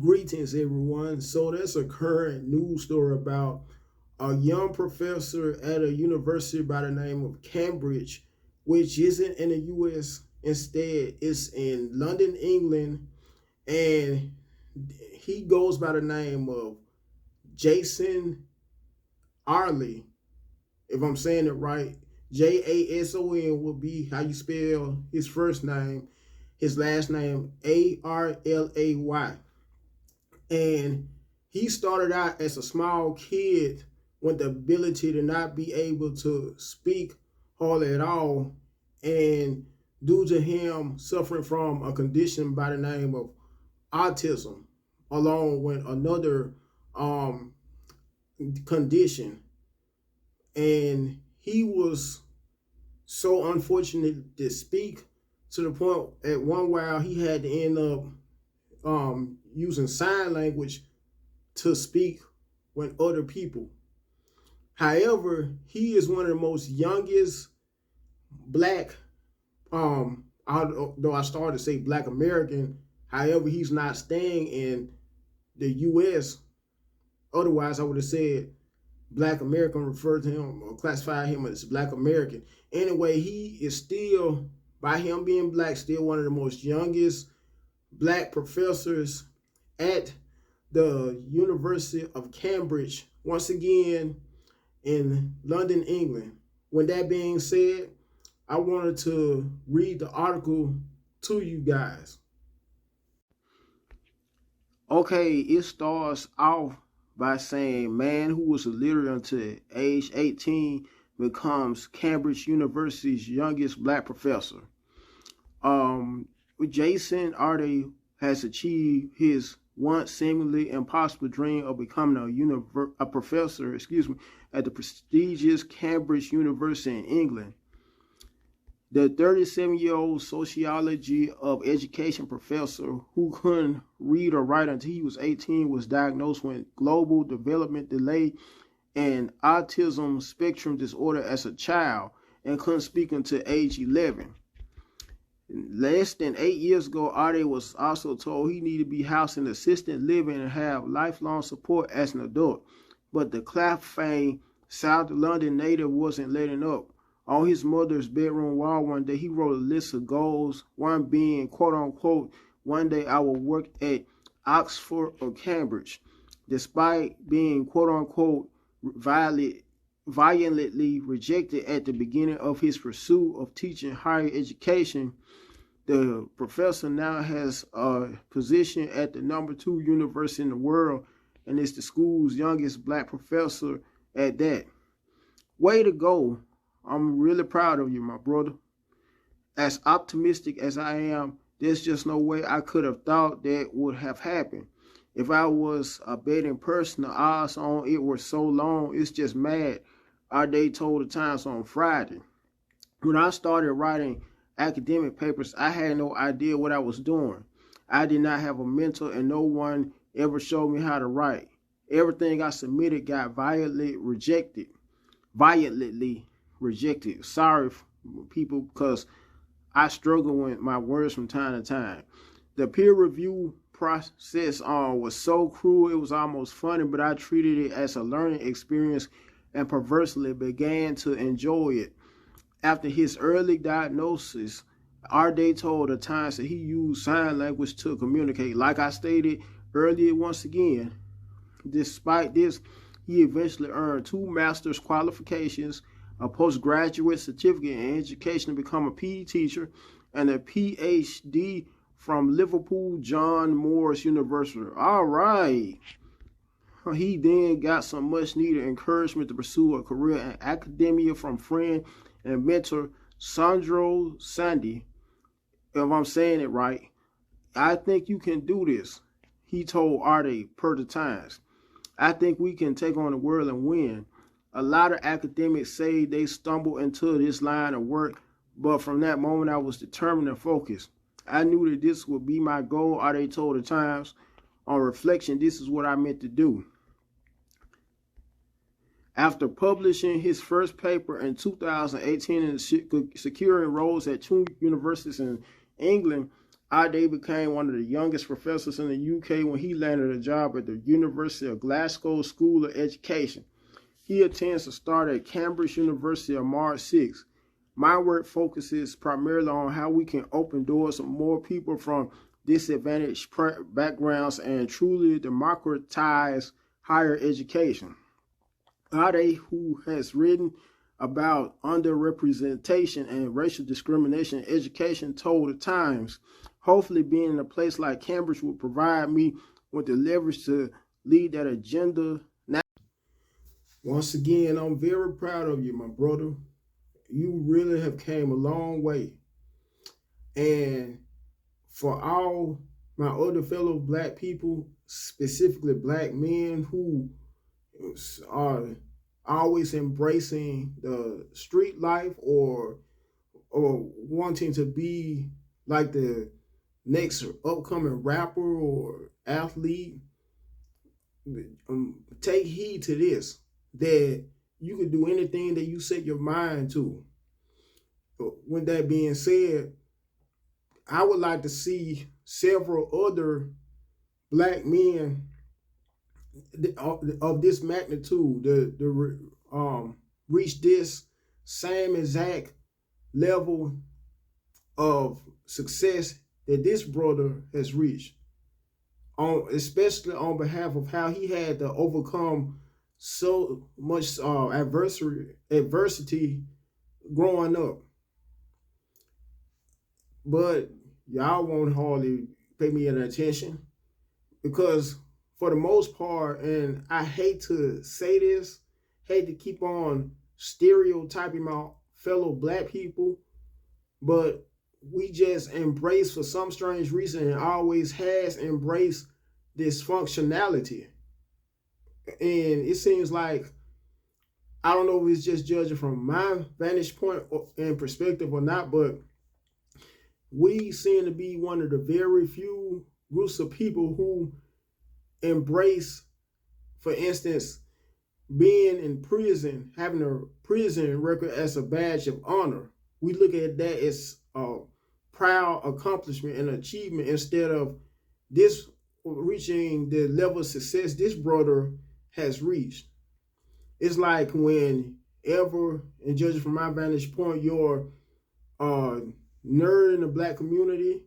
Greetings, everyone. So that's a current news story about a young professor at a university by the name of Cambridge, which isn't in the U.S. Instead, it's in London, England, and he goes by the name of Jason Arley. If I'm saying it right, Jason will be how you spell his first name, his last name Arlay. And he started out as a small kid with the ability to not be able to speak hardly at all. And due to him suffering from a condition by the name of autism, along with another um, condition. And he was so unfortunate to speak to the point at one while he had to end up using sign language to speak with other people. However, he is one of the most youngest black, although I started to say black American, however, he's not staying in the US. Otherwise, I would have said black American, referred to him or classified him as black American. Anyway, he is still, by him being black, still one of the most youngest black professors at the University of Cambridge, once again in London, England. With that being said, I wanted to read the article to you guys. Okay, it starts off by saying man who was illiterate until age 18 becomes Cambridge University's youngest black professor. Jason Arde has achieved his once seemingly impossible dream of becoming a professor, at the prestigious Cambridge University in England. The 37-year-old sociology of education professor who couldn't read or write until he was 18 was diagnosed with global development delay and autism spectrum disorder as a child and couldn't speak until age 11. Less than 8 years ago, Ade was also told he needed to be housed in assisted living and have lifelong support as an adult. But the Clapham, South London native wasn't letting up. On his mother's bedroom wall one day, he wrote a list of goals, one being, quote unquote, one day I will work at Oxford or Cambridge. Despite being, quote unquote, violently rejected at the beginning of his pursuit of teaching higher education, the professor now has a position at the #2 university in the world and is the school's youngest black professor at that. Way to go. I'm really proud of you, my brother. As optimistic as I am, there's just no way I could have thought that would have happened. If I was a betting person, the odds on it were so long, it's just mad. Our day told the Times on Friday. When I started writing academic papers, I had no idea what I was doing. I did not have a mentor and no one ever showed me how to write. Everything I submitted got violently rejected. Sorry, people, because I struggle with my words from time to time. The peer review process was so cruel, it was almost funny, but I treated it as a learning experience and perversely began to enjoy it. After his early diagnosis, Arde told the Times that he used sign language to communicate. Like I stated earlier, once again, despite this, he eventually earned 2 master's qualifications, a postgraduate certificate in education to become a PE teacher, and a PhD from Liverpool John Moores University. All right. He then got some much needed encouragement to pursue a career in academia from friend and mentor Sandro Sandy. If I'm saying it right, I think you can do this, he told Arte per the Times. I think we can take on the world and win. A lot of academics say they stumble into this line of work, but from that moment I was determined and focused. I knew that this would be my goal, Arte told the Times. On reflection, this is what I meant to do. After publishing his first paper in 2018 and securing roles at 2 universities in England, Alray became one of the youngest professors in the UK when he landed a job at the University of Glasgow School of Education. He intends to start at Cambridge University on March 6. My work focuses primarily on how we can open doors to more people from disadvantaged backgrounds and truly democratize higher education. Alray, who has written about underrepresentation and racial discrimination in education, told the Times, hopefully being in a place like Cambridge will provide me with the leverage to lead that agenda. Once again, I'm very proud of you, my brother. You really have came a long way. And for all my other fellow black people, specifically black men who are always embracing the street life or wanting to be like the next upcoming rapper or athlete, take heed to this, that you can do anything that you set your mind to. With that being said, I would like to see several other black men of this magnitude to reach this same exact level of success that this brother has reached, especially on behalf of how he had to overcome so much adversity growing up. But y'all won't hardly pay me any attention because for the most part, and I hate to say this, hate to keep on stereotyping my fellow black people, but we just embrace, for some strange reason, and always has embraced dysfunctionality. And it seems like, I don't know if it's just judging from my vantage point and perspective or not, but we seem to be one of the very few groups of people who embrace, for instance, being in prison, having a prison record as a badge of honor. We look at that as a proud accomplishment and achievement instead of this reaching the level of success this brother has reached. It's like whenever, and judging from my vantage point, you're nerd in the black community,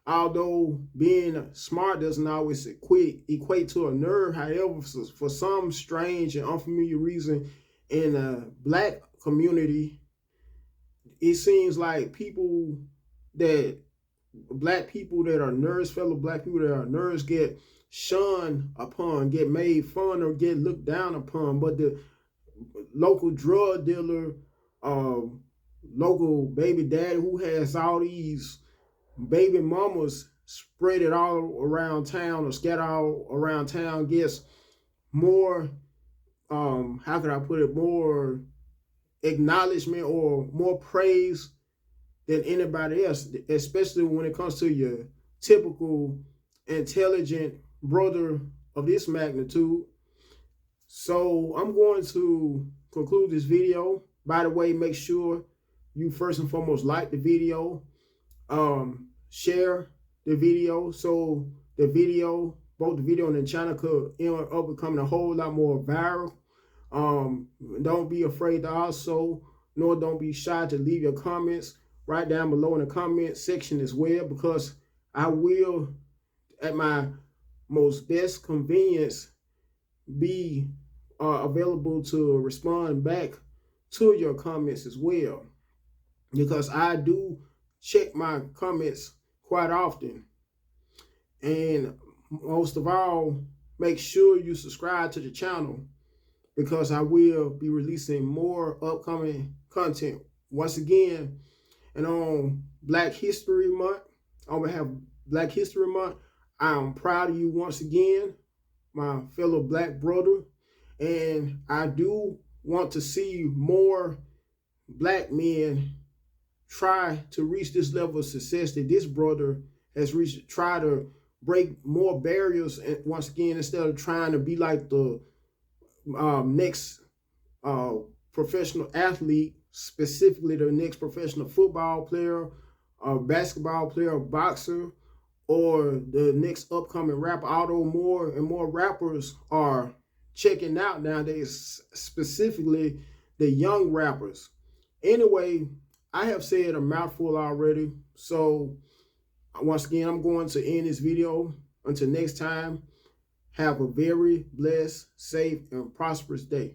although being smart doesn't always equate to a nerd. However, for some strange and unfamiliar reason in the black community, it seems like black people that are nerds, fellow black people that are nerds, get shunned upon, get made fun, or get looked down upon. But the local drug dealer, local baby daddy who has all these baby mamas spread it all around town or scattered all around town gets more, how could I put it, more acknowledgement or more praise than anybody else, especially when it comes to your typical intelligent brother of this magnitude. So I'm going to conclude this video. By the way, make sure you first and foremost like the video, share the video so the video, both the video and the channel, could end up becoming a whole lot more viral. Don't be afraid to also, nor don't be shy to leave your comments right down below in the comment section as well, because I will, at my most best convenience, be available to respond back to your comments as well, because I do check my comments quite often. And most of all, make sure you subscribe to the channel, because I will be releasing more upcoming content. Once again, and on Black History Month, on behalf of Black History Month, I'm proud of you once again, my fellow black brother. And I do want to see more black men try to reach this level of success that this brother has reached, try to break more barriers, and once again, instead of trying to be like the next professional athlete, specifically the next professional football player, basketball player, boxer, or the next upcoming rapper, although more and more rappers are checking out nowadays, specifically the young rappers. Anyway, I have said a mouthful already. So once again, I'm going to end this video. Until next time, have a very blessed, safe, and prosperous day.